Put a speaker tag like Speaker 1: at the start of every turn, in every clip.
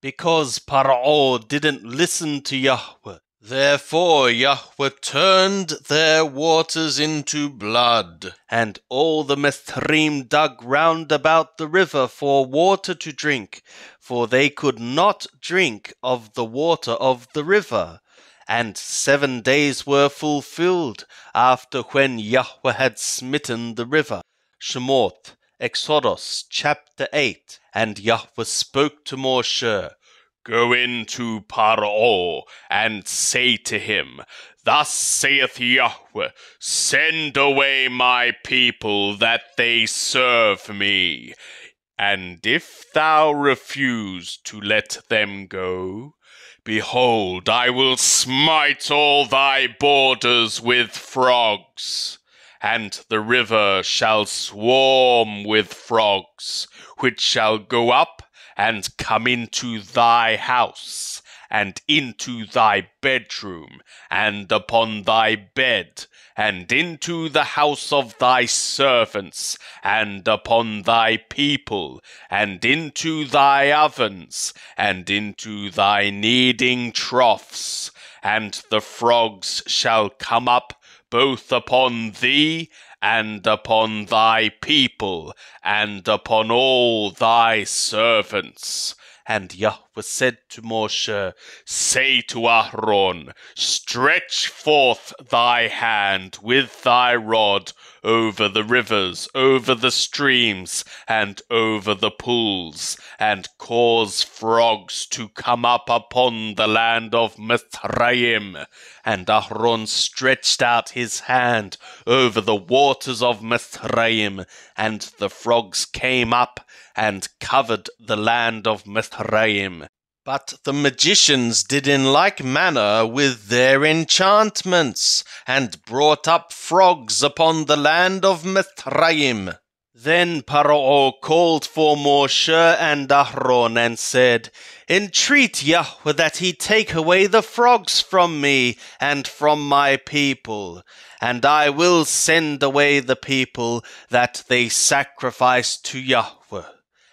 Speaker 1: because Paro didn't listen to Yahweh. Therefore Yahweh turned their waters into blood, and all the Mithrim dug round about the river for water to drink, for they could not drink of the water of the river. And 7 days were fulfilled after when Yahweh had smitten the river. Shemot, Exodus chapter 8. And Yahweh spoke to Moshe, Go into Paro, and say to him, Thus saith Yahweh, Send away my people, that they serve me. And if thou refuse to let them go, behold, I will smite all thy borders with frogs, and the river shall swarm with frogs, which shall go up and come into thy house, and into thy bedroom, and upon thy bed, and into the house of thy servants, and upon thy people, and into thy ovens, and into thy kneading troughs. And the frogs shall come up both upon thee, and upon thy people, and upon all thy servants. And Yahweh said to Moshe, Say to Aaron, Stretch forth thy hand with thy rod over the rivers, over the streams, and over the pools, and cause frogs to come up upon the land of Mithraim. And Aaron stretched out his hand over the waters of Mithraim, and the frogs came up and covered the land of Mithraim. But the magicians did in like manner with their enchantments, and brought up frogs upon the land of Mithraim. Then Paro called for Moshe and Aaron, and said, Entreat Yahweh that he take away the frogs from me and from my people, and I will send away the people that they sacrifice to Yahweh.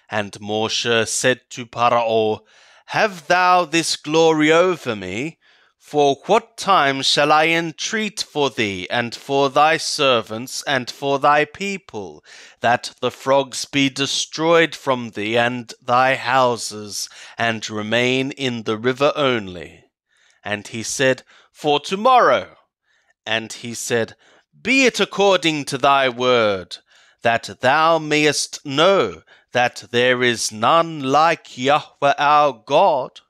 Speaker 1: And Moshe said to Paro, Have thou this glory over me? For what time shall I entreat for thee, and for thy servants, and for thy people, that the frogs be destroyed from thee and thy houses, and remain in the river only? And he said, For tomorrow. And he said, Be it according to thy word, that thou mayest know that there is none like Yahweh our God.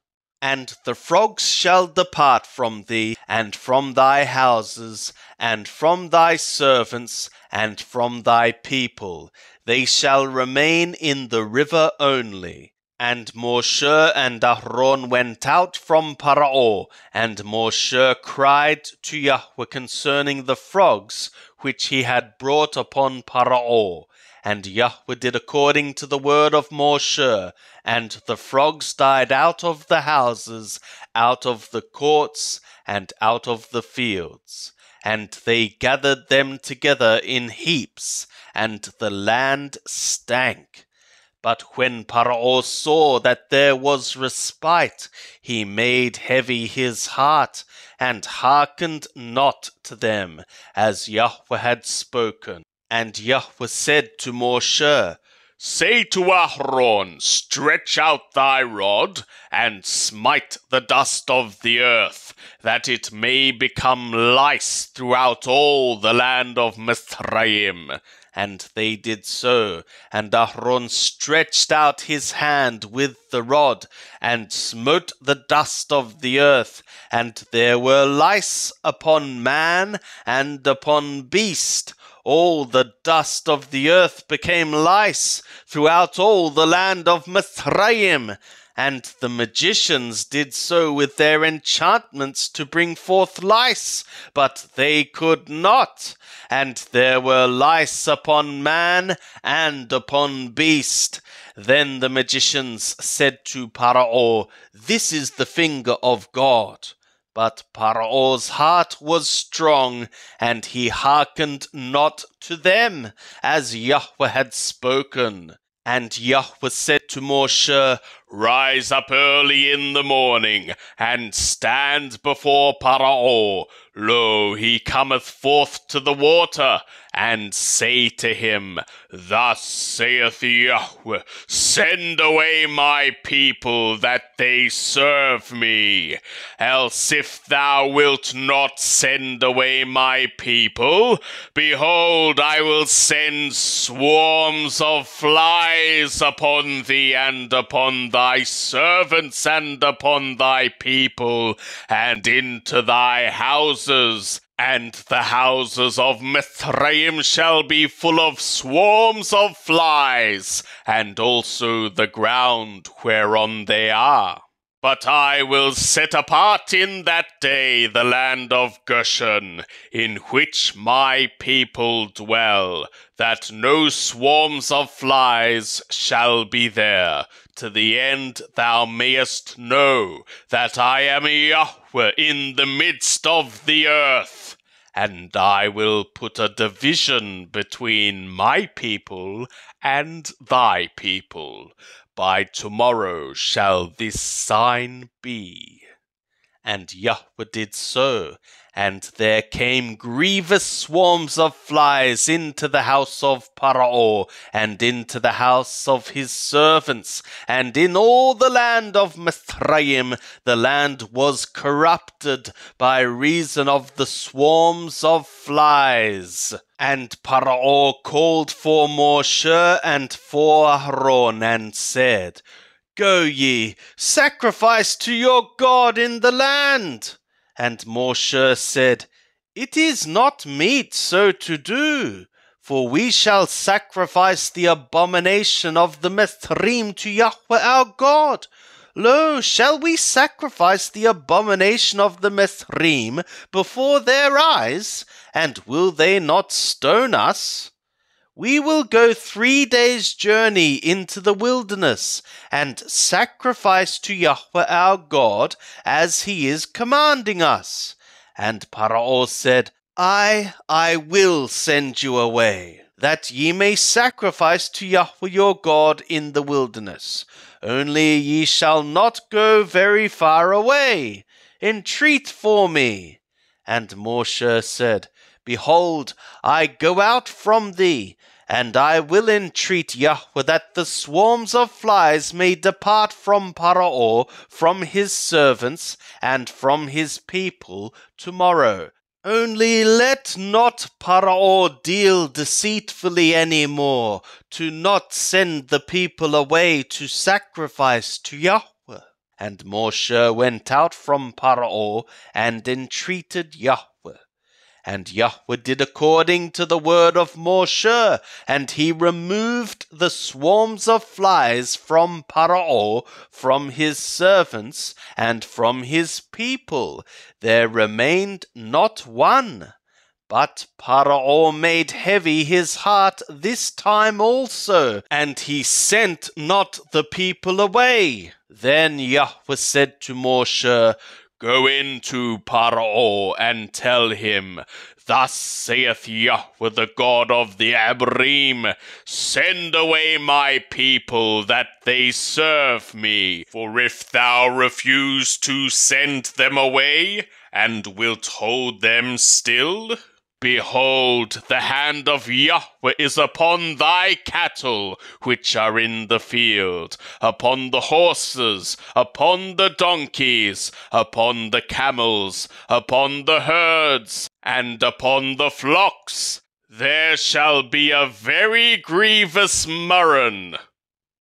Speaker 1: And the frogs shall depart from thee, and from thy houses, and from thy servants, and from thy people. They shall remain in the river only. And Moshe and Aaron went out from Paro, and Moshe cried to Yahweh concerning the frogs which he had brought upon Paro. And Yahweh did according to the word of Moshe, and the frogs died out of the houses, out of the courts, and out of the fields. And they gathered them together in heaps, and the land stank. But when Paro saw that there was respite, he made heavy his heart, and hearkened not to them, as Yahweh had spoken. And Yahweh said to Moshe, Say to Aaron, Stretch out thy rod, and smite the dust of the earth, that it may become lice throughout all the land of Mithraim. And they did so, and Aaron stretched out his hand with the rod, and smote the dust of the earth, and there were lice upon man and upon beast. All the dust of the earth became lice throughout all the land of Mithraim. And the magicians did so with their enchantments to bring forth lice, but they could not. And there were lice upon man and upon beast. Then the magicians said to Paro, This is the finger of God. But Paro's heart was strong, and he hearkened not to them, as Yahweh had spoken. And Yahweh said to Moshe, rise up early in the morning, and stand before Pharaoh. Lo, he cometh forth to the water, and say to him, Thus saith Yahweh, Send away my people, that they serve me. Else if thou wilt not send away my people, behold, I will send swarms of flies upon thee, and upon thy servants, and upon thy people, and into thy houses. And the houses of Mithraim shall be full of swarms of flies, and also the ground whereon they are. But I will set apart in that day the land of Goshen, in which my people dwell, that no swarms of flies shall be there, to the end thou mayest know that I am Yahweh in the midst of the earth. And I will put a division between my people and thy people. By tomorrow shall this sign be. And Yahweh did so, and there came grievous swarms of flies into the house of Pharaoh, and into the house of his servants, and in all the land of Mithraim the land was corrupted by reason of the swarms of flies. And Pharaoh called for Moshe and for Aaron, and said, Go ye, sacrifice to your God in the land. And Moshe said, It is not meet so to do, for we shall sacrifice the abomination of the Mithraim to Yahweh our God. Lo, shall we sacrifice the abomination of the Mithraim before their eyes, and will they not stone us? We will go 3 days' journey into the wilderness, and sacrifice to Yahweh our God, as he is commanding us. And Pharaoh said, I will send you away, that ye may sacrifice to Yahweh your God in the wilderness. Only ye shall not go very far away. Entreat for me. And Moshe said, Behold, I go out from thee, and I will entreat Yahweh that the swarms of flies may depart from Pharaoh, from his servants, and from his people tomorrow. Only let not Pharaoh deal deceitfully any more, to not send the people away to sacrifice to Yahweh. And Moshe went out from Pharaoh, and entreated Yahweh. And Yahweh did according to the word of Moshe, and he removed the swarms of flies from Pharaoh, from his servants, and from his people. There remained not one. But Pharaoh made heavy his heart this time also, and he sent not the people away. Then Yahweh said to Moshe, Go in to Pharaoh and tell him, Thus saith Yahweh the God of the Abrim, Send away my people, that they serve me. For if thou refuse to send them away, and wilt hold them still, behold, the hand of Yahweh is upon thy cattle, which are in the field, upon the horses, upon the donkeys, upon the camels, upon the herds, and upon the flocks. There shall be a very grievous murrain.